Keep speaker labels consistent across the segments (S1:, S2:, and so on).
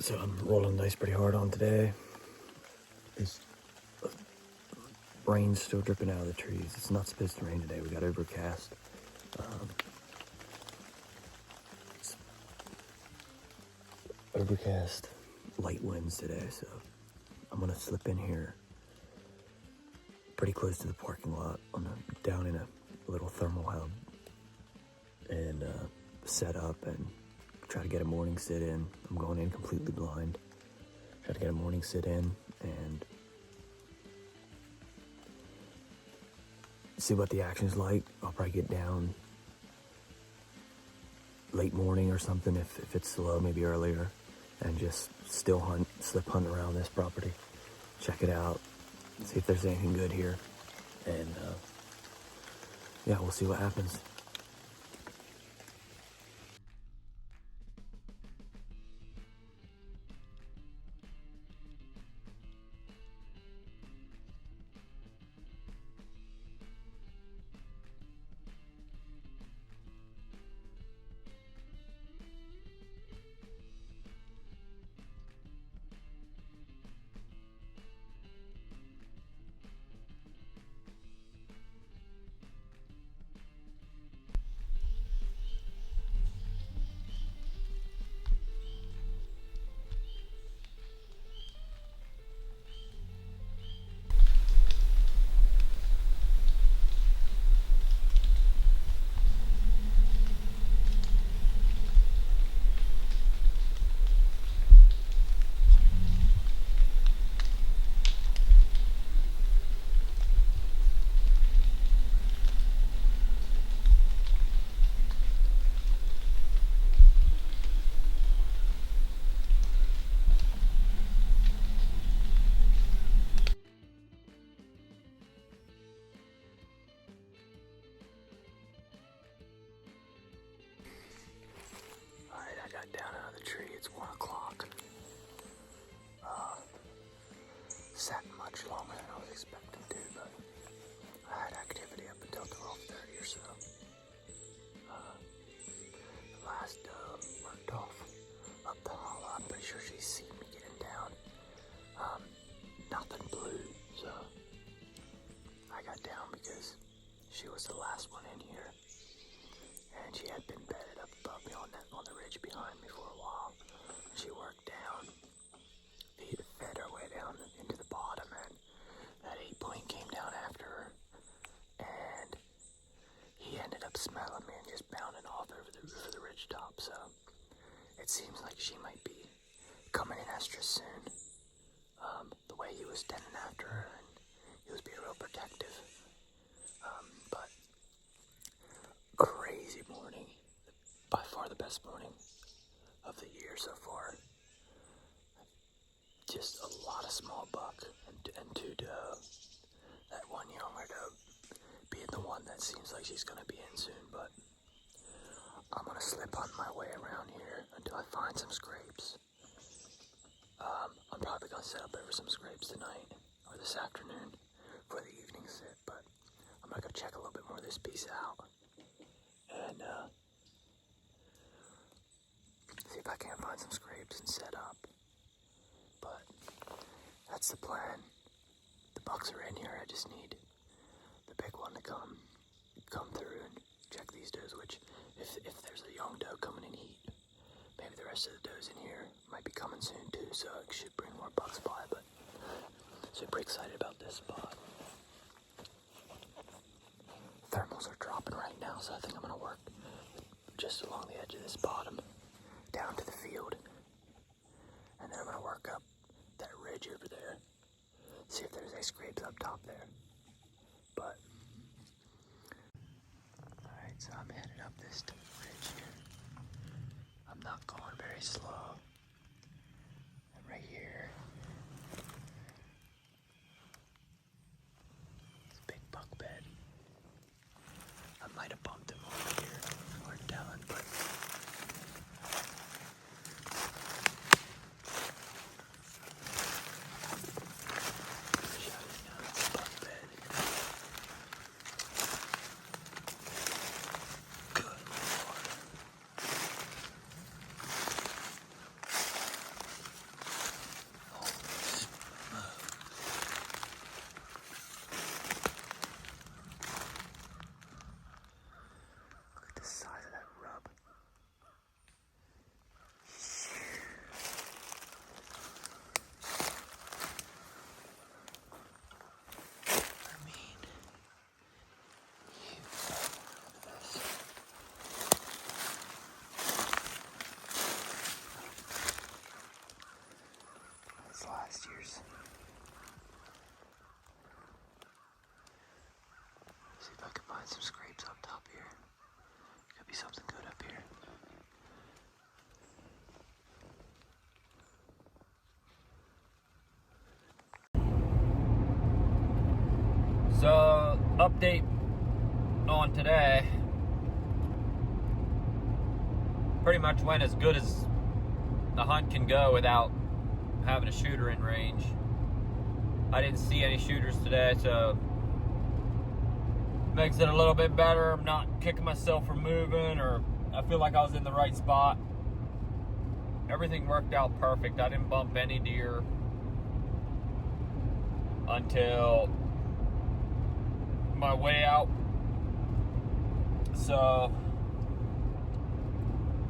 S1: So I'm rolling the dice pretty hard on today. It's rain's still dripping out of the trees. It's not supposed to rain today. We got overcast. It's overcast, light winds today, so I'm gonna slip in here pretty close to the parking lot down in a little thermal hub and set up and try to get a morning sit in. I'm going in completely blind. Try to get a morning sit in and see what the action's like. I'll probably get down late morning or something if it's slow, maybe earlier, and just still slip hunt around this property, check it out, see if there's anything good here, and yeah, we'll see what happens. Alright, I got down out of the tree. It's 1 o'clock. Sat much longer than I was expecting to, but I had activity up until 12:30 or so. The last worked off up the hollow. I'm pretty sure she's seen me getting down. Nothing blew, so I got down because she was the last one in here, and she had been bedded up above me on the ridge behind me for a while. She worked down, fed her way down into the bottom, and that 8-point came down after her, and he ended up smelling me and just bounding off over the roof of the ridge top. So it seems like she might be coming in extra soon. The way he was tending after her, and he was being real protective. But crazy morning, by far the best morning of the year so far. Just a lot of small buck and 2 doe. That one younger doe being the one that seems like she's gonna be in soon, but I'm gonna slip on my way around here until I find some scrapes. I'm probably gonna set up over some scrapes tonight or this afternoon for the evening sit, but I'm gonna go check a little bit more of this piece out and see if I can't find some scrapes and set up. But that's the plan. The bucks are in here. I just need the big one to come through and check these does, which if there's a young doe coming in heat, maybe the rest of the does in here might be coming soon too, so it should bring more bucks by. But so pretty excited about this spot. Thermals are dropping right now, so I think I'm gonna work just along the edge of this bottom down to the field, and then I'm gonna work up that ridge over there, see if there's any scrapes up top there. But alright, so I'm headed up this ridge here. I'm not going very slow. And right here, it's a big buck bed. I might have bumped him over here, hard telling, but shouting down at the buck bed. Good Lord. year's. See if I can find some scrapes up top here. Could be something good up here. So, update on today. Pretty much went as good as the hunt can go without having a shooter in range. I didn't see any shooters today, so makes it a little bit better. I'm not kicking myself for moving, or I feel like I was in the right spot. Everything worked out perfect. I didn't bump any deer until my way out. So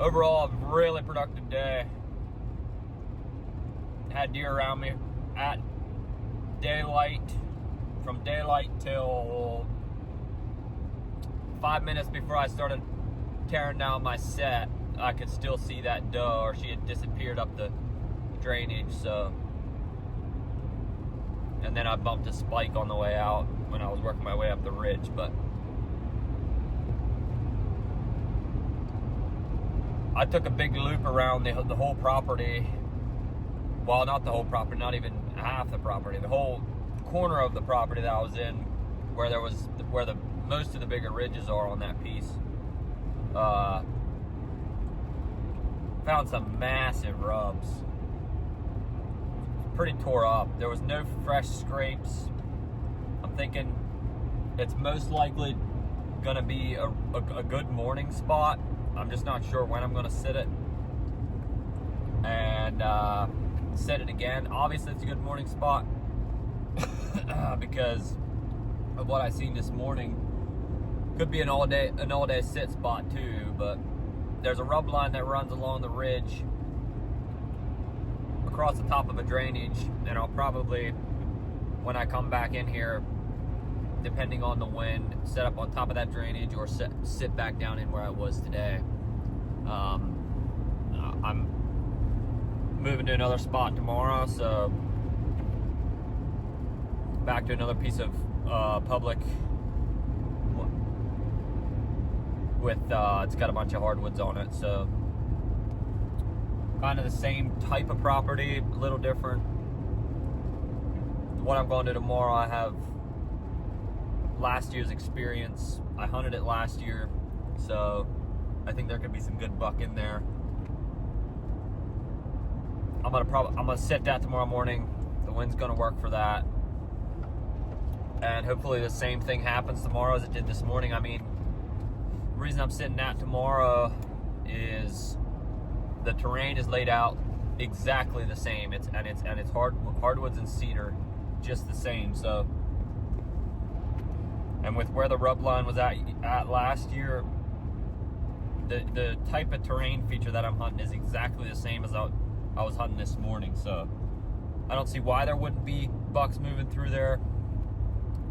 S1: overall, a really productive day. Had deer around me at daylight, from daylight till 5 minutes before I started tearing down my set. I could still see that doe, or she had disappeared up the drainage. So, and then I bumped a spike on the way out when I was working my way up the ridge. But I took a big loop around the whole property. Well, not the whole property, not even half the property. The whole corner of the property that I was in, where the most of the bigger ridges are on that piece. Found some massive rubs. Pretty tore up. There was no fresh scrapes. I'm thinking it's most likely gonna be a good morning spot. I'm just not sure when I'm gonna sit it. And set it again. Obviously it's a good morning spot because of what I seen this morning. Could be an all day sit spot too, but there's a rub line that runs along the ridge across the top of a drainage, and I'll probably, when I come back in here, depending on the wind, set up on top of that drainage or sit back down in where I was today. I'm moving to another spot tomorrow, so back to another piece of public with it's got a bunch of hardwoods on it, so kind of the same type of property, a little different. What I'm going to tomorrow, I have last year's experience. I hunted it last year, so I think there could be some good buck in there. I'm gonna sit that tomorrow morning. The wind's gonna work for that, and hopefully the same thing happens tomorrow as it did this morning. I mean, the reason I'm sitting that tomorrow is the terrain is laid out exactly the same. It's hardwoods and cedar, just the same. So, and with where the rub line was at last year, the type of terrain feature that I'm hunting is exactly the same as I was hunting this morning. So I don't see why there wouldn't be bucks moving through there.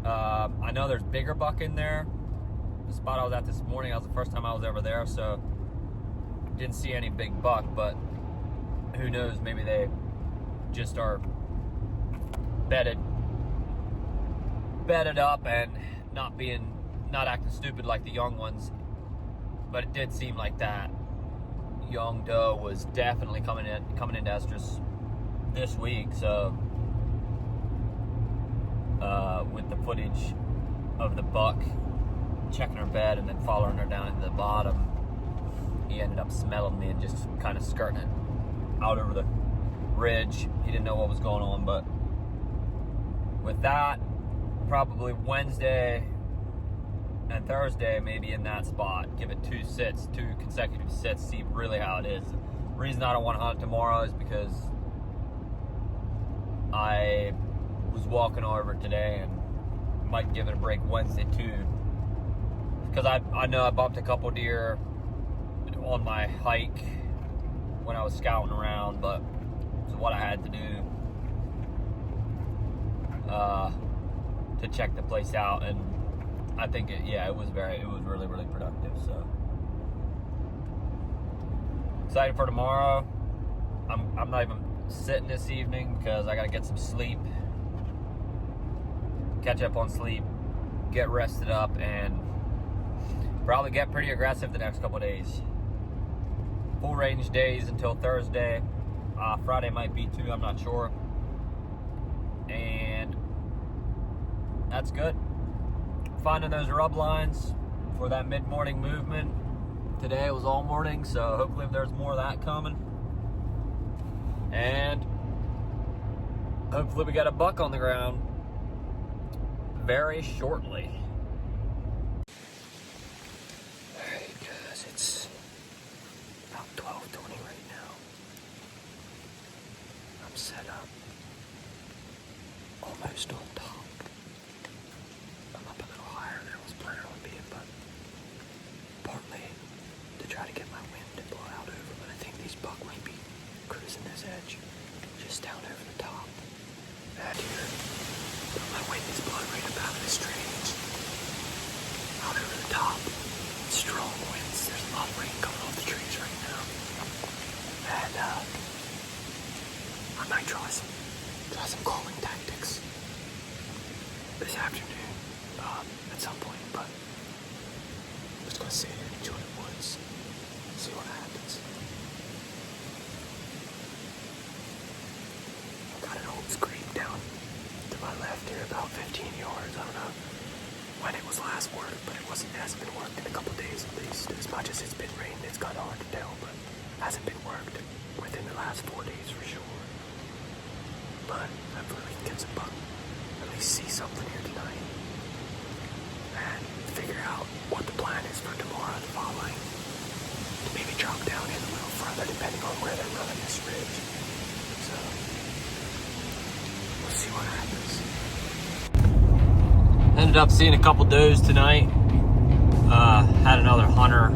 S1: I know there's bigger buck in there. The spot I was at this morning, that was the first time I was ever there, so didn't see any big buck, but who knows, maybe they just are bedded up and not acting stupid like the young ones. But it did seem like that young doe was definitely coming into estrus this week. So with the footage of the buck checking her bed and then following her down into the bottom, he ended up smelling me and just kind of skirting it out over the ridge. He didn't know what was going on, but with that, probably Wednesday and Thursday maybe in that spot. Give it two consecutive sits, see really how it is. The reason I don't want to hunt tomorrow is because I was walking over today and might give it a break Wednesday too. Because I know I bumped a couple deer on my hike when I was scouting around, but it's what I had to do to check the place out, and I think it was really, really productive. So excited for tomorrow. I'm not even
S2: sitting this evening because I gotta get some sleep, catch up on sleep, get rested up, and probably get pretty aggressive the next couple days. Full range days until Thursday. Friday might be too, I'm not sure. And that's good. Finding those rub lines for that mid-morning movement. Today was all morning, so hopefully there's more of that coming. And hopefully we got a buck on the ground very shortly.
S1: Alright guys, it's about 12:20 right now. I'm set up almost on top. I'm up a little higher than I was planning on being, but partly to try to get my wind to blow out over, but I think these buck might be cruising this edge just down over the top. Out here, but my wind is blowing right about this range. Out over the top. Strong winds. There's a lot of rain coming off the trees right now. And I might try some calling tactics this afternoon at some point, but I'm just gonna sit here and enjoy the woods, see what happens. I've got an old scream down to my left here, about 15 yards. I don't know when it was last worked, but it hasn't been worked in a couple days at least. As much as it's been raining, it's kind of hard to tell, but hasn't been worked within the last 4 days for sure. But hopefully we can get some buck, at least see something here tonight, and figure out what the plan is for tomorrow, the following. Maybe drop down in a little further depending on where they're running this ridge. So we'll see what happens.
S2: Ended up seeing a couple does tonight. Had another hunter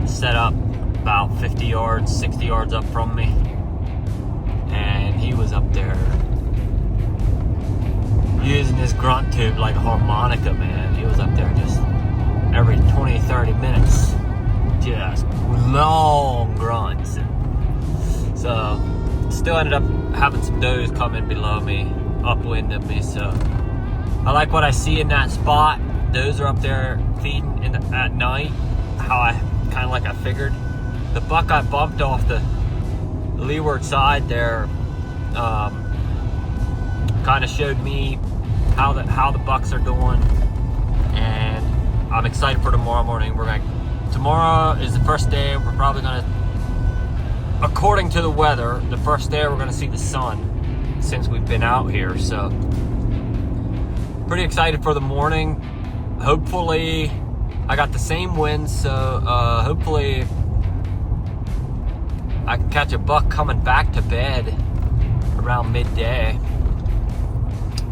S2: set up about 50 yards, 60 yards up from me. And he was up there using his grunt tube like a harmonica, man. He was up there just every 20, 30 minutes, just long grunts. So, still ended up having some does come in below me, upwind of me, so I like what I see in that spot. Those are up there feeding at night, how I kind of like I figured. The buck I bumped off the leeward side there kind of showed me how the bucks are doing, and I'm excited for tomorrow morning. Tomorrow is the first day we're probably gonna, according to the weather, the first day we're gonna see the sun since we've been out here. So pretty excited for the morning. Hopefully I got the same wind, so hopefully I can catch a buck coming back to bed around midday.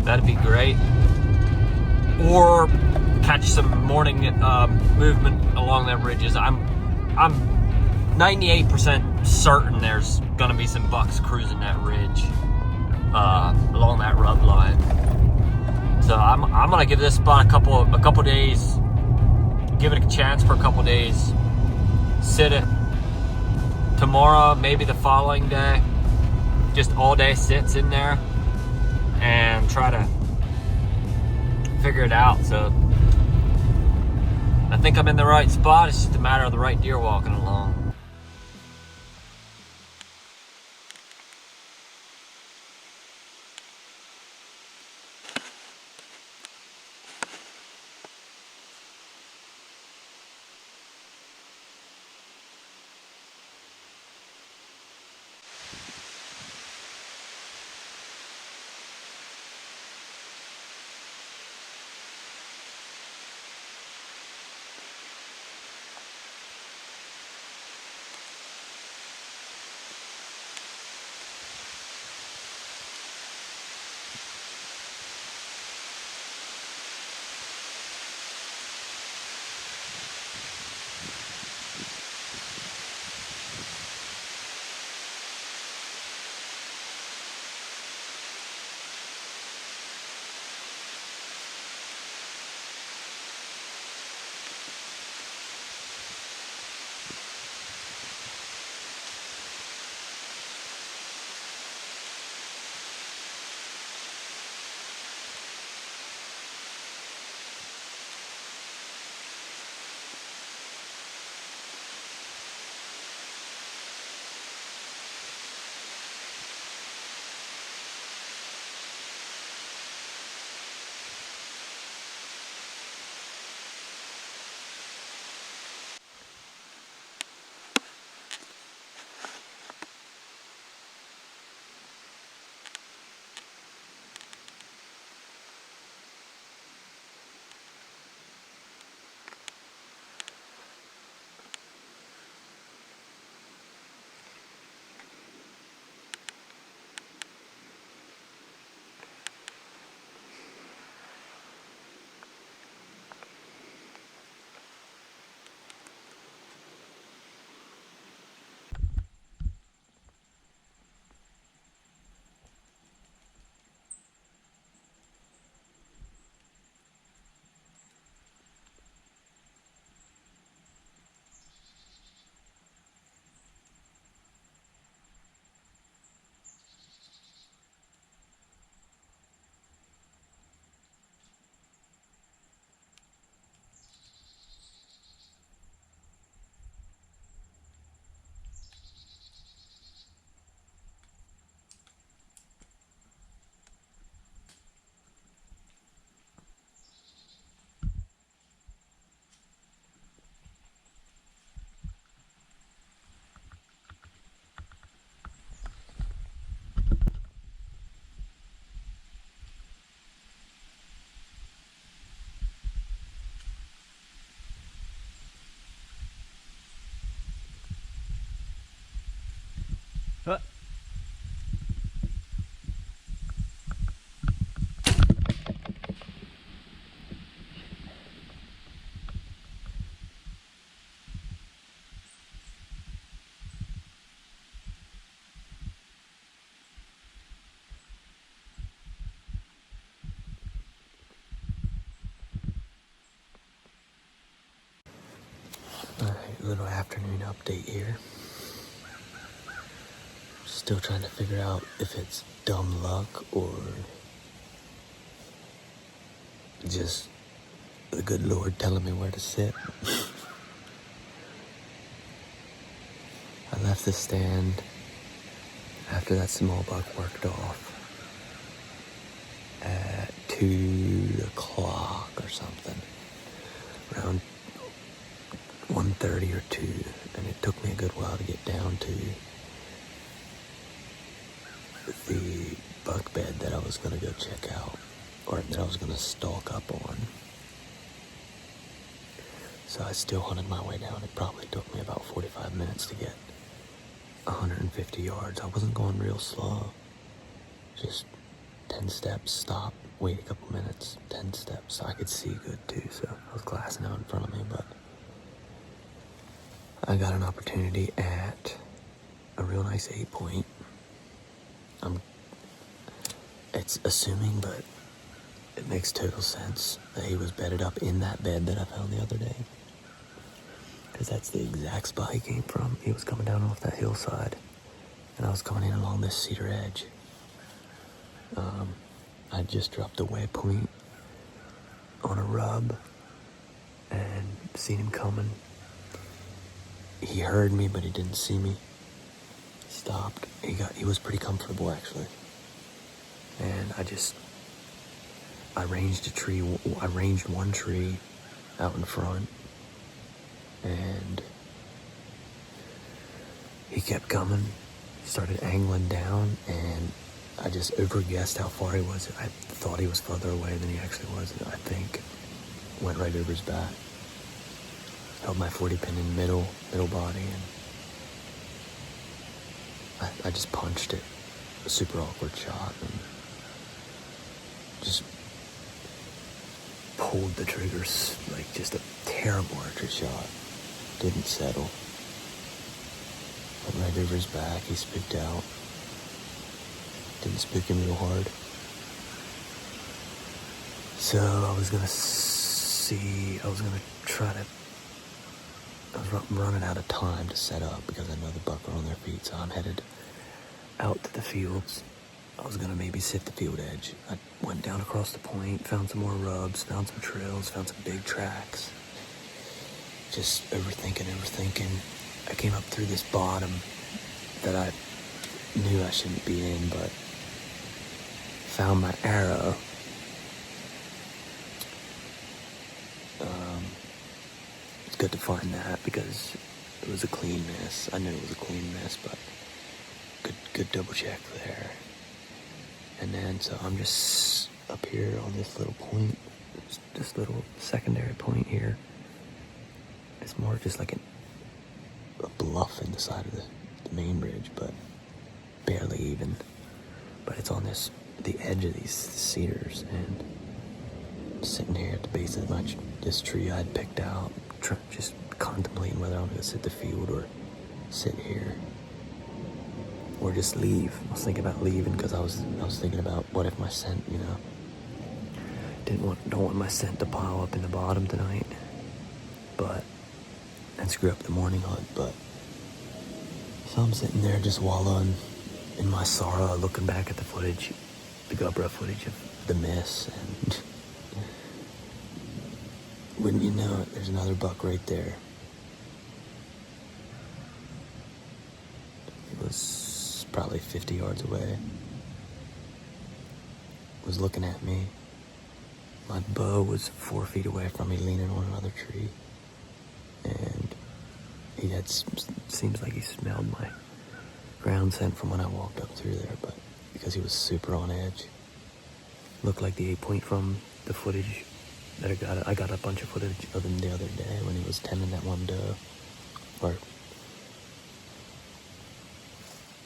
S2: That'd be great. Or catch some morning movement along them ridges. I'm 98% certain there's gonna be some bucks cruising that ridge along that rub line. So I'm gonna give this spot a couple days, give it a chance for a couple days, sit it. Tomorrow, maybe the following day, just all day sits in there and try to figure it out. So I think I'm in the right spot. It's just a matter of the right deer walking along.
S1: little afternoon update here. Still trying to figure out if it's dumb luck or just the good Lord telling me where to sit. I left the stand after that small buck worked off at 2 o'clock or something, around 1:30 or 2, and it took me a good while to get down to the buck bed that I was going to go check out, or that I was going to stalk up on. So I still hunted my way down. It probably took me about 45 minutes to get 150 yards. I wasn't going real slow. Just 10 steps, stop, wait a couple minutes, 10 steps. I could see good too, so I was glassing out in front of me, but I got an opportunity at a real nice 8-point. It's assuming, but it makes total sense that he was bedded up in that bed that I found the other day, because that's the exact spot he came from. He was coming down off that hillside, and I was coming in along this cedar edge. I just dropped a waypoint on a rub and seen him coming. He heard me, but he didn't see me. Stopped. He was pretty comfortable, actually. And I ranged one tree out in front, and he kept coming, started angling down, and I just overguessed how far he was. I thought he was further away than he actually was, and I think went right over his back. Held my 40 pin in middle body, and I just punched it. A super awkward shot, and just pulled the triggers, like just a terrible archery shot. Didn't settle. Went right over his back. He spooked out. Didn't spook him real hard. So I was running out of time to set up because I know the buck are on their feet, so I'm headed out to the fields. I was gonna maybe sit the field edge. I went down across the point, found some more rubs, found some trails, found some big tracks. Just overthinking. I came up through this bottom that I knew I shouldn't be in, but found my arrow. It's good to find that because it was a clean miss. I knew it was a clean miss, but good double check there. And then, so I'm just up here on this little point, this little secondary point here. It's more just like a bluff in the side of the main bridge, but barely even. But it's on the edge of these cedars, and I'm sitting here at the base of this tree I'd picked out, just contemplating whether I'm gonna sit the field or sit here. Or just leave. I was thinking about leaving because I was thinking about what if my scent, don't want my scent to pile up in the bottom tonight, and screw up the morning hunt. But so I'm sitting there just wallowing in my sorrow, looking back at the footage, the GoPro footage of the miss, and wouldn't you know it, there's another buck right there. It was probably 50 yards away. Was looking at me. My bow was 4 feet away from me, leaning on another tree. And seems like he smelled my ground scent from when I walked up through there, but because he was super on edge. Looked like the 8-point from the footage that I got a bunch of footage of him the other day when he was tending that one doe.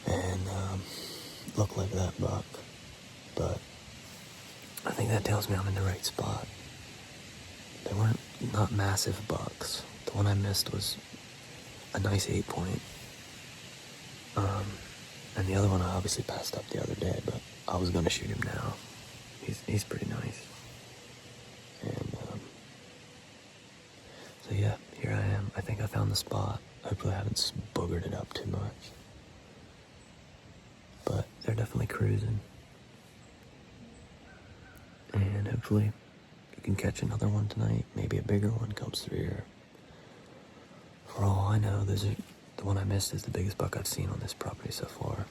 S1: And looked like that buck, but I think that tells me I'm in the right spot. They weren't not massive bucks. The one I missed was a nice 8-point. And the other one I obviously passed up the other day, but I was going to shoot him now. He's pretty nice. And so yeah, here I am. I think I found found the spot. Hopefully I haven't boogered it up too much. But they're definitely cruising. And hopefully you can catch another one tonight. Maybe a bigger one comes through here. For all I know, the one I missed is the biggest buck I've seen on this property so far.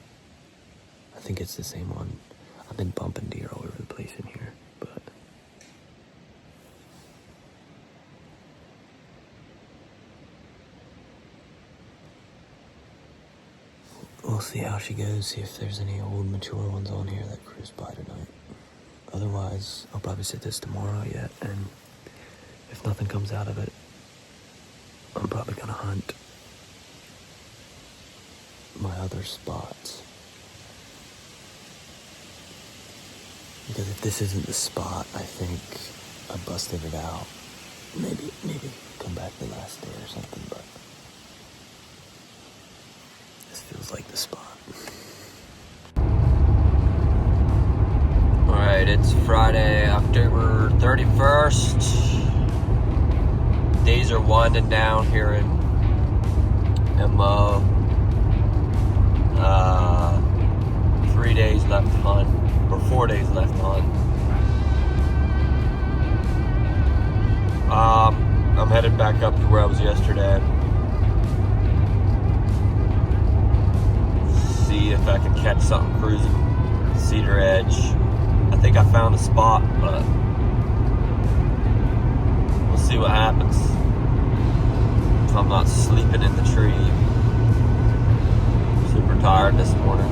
S1: I think it's the same one. I've been bumping deer all over the place in here, but we'll see how she goes, see if there's any old mature ones on here that cruise by tonight. Otherwise, I'll probably sit this tomorrow yet, and if nothing comes out of it, I'm probably gonna hunt my other spots. Because if this isn't the spot, I think I busted it out. Maybe come back the last day or something, but this feels like the spot.
S2: Alright, it's Friday, October 31st. Days are winding down here in MO. 3 days left to hunt, or 4 days left on. I'm headed back up to where I was yesterday. See if I can catch something cruising Cedar Edge. I think I found a spot, but we'll see what happens. If I'm not sleeping in the tree. Super tired this morning.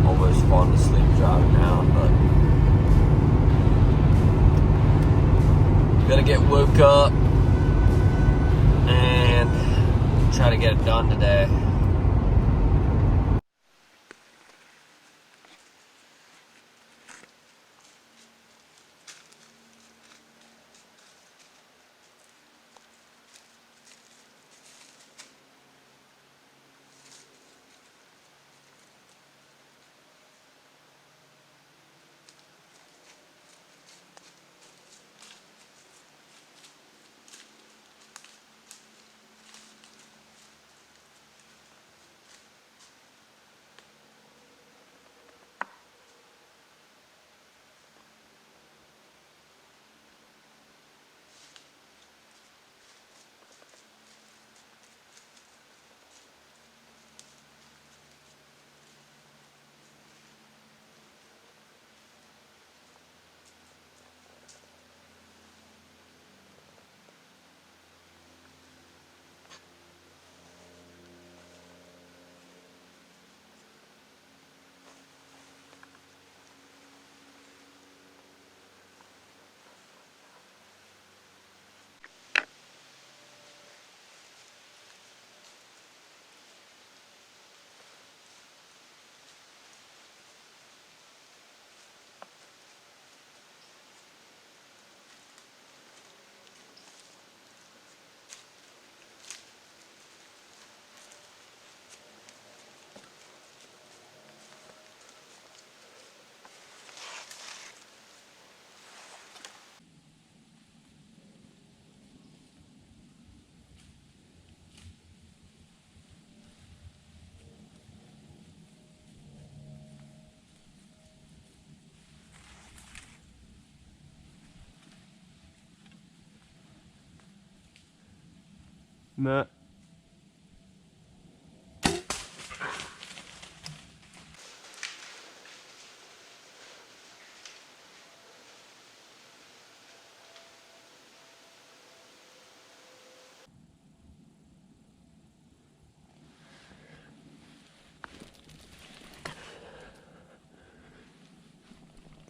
S2: Almost falling asleep driving now, but gotta get woke up and try to get it done today.
S3: Nah.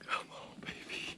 S3: Come on, baby.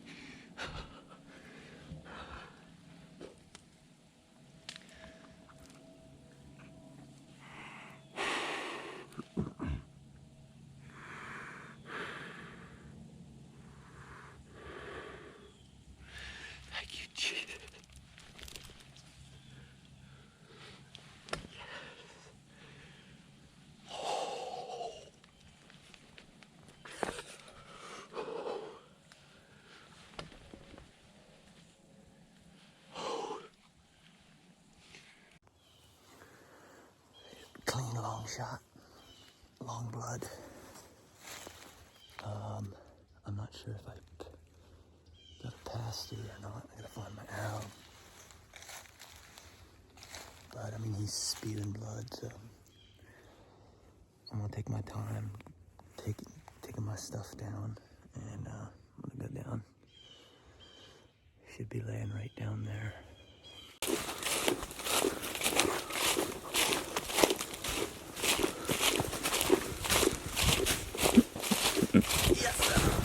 S1: shot. Long blood. I'm not sure if I got a pass through or not. I gotta find my arrow. But I mean, he's spewing blood, so I'm gonna take my time, taking my stuff down, and I'm gonna go down. Should be laying right down there.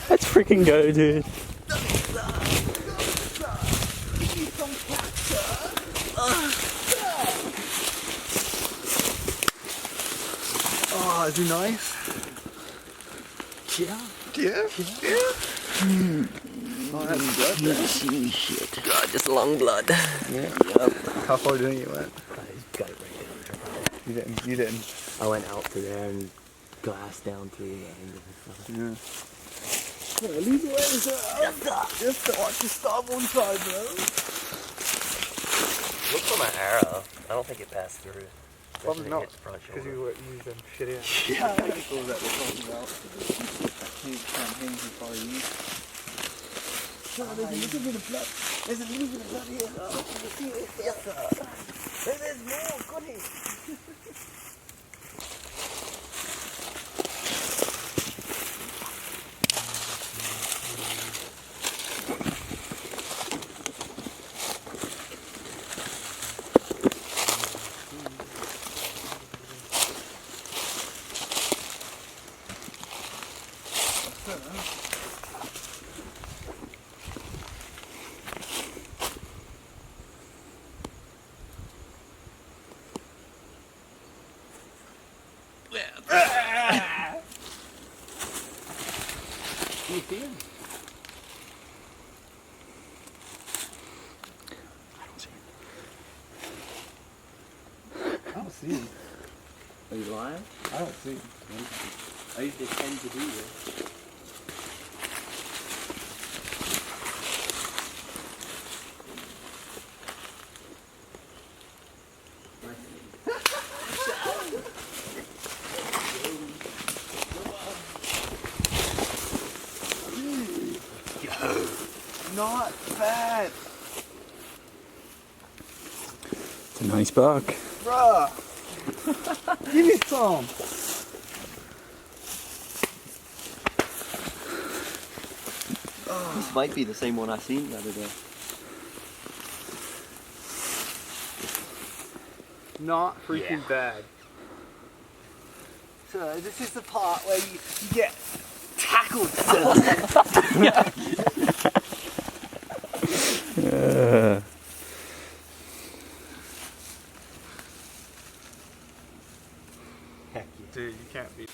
S1: Let's freaking go, dude.
S3: Oh, is he nice?
S1: Yeah.
S3: Yeah? Oh, that's good.
S1: Shit. God, just long blood.
S3: Yeah. How far do you think you went?
S1: I got it right down.
S3: You didn't.
S1: I went out through there and glassed down through the end of it.
S3: Yeah. Leave the way, sir. Just watch your stop on time, bro.
S2: Look for my arrow. I don't think it passed through.
S3: Probably not,
S2: Because
S3: you used them shitty ass. Yeah, that's all that we're talking about. Can't hang too far east. There's a little bit of blood. There's a little bit of blood here. You see it? Yes, sir. There's more. Goodness.
S1: You see him?
S3: I don't see him.
S1: Are you lying?
S3: I don't see him.
S1: I usually tend to do this.
S3: Not bad.
S1: It's a nice buck.
S3: Bruh. Give me some.
S4: This might be the same one I seen the other day.
S3: Not freaking bad. So this is the part where you get tackled.
S4: Heck yeah.
S3: Dude, you can't beat.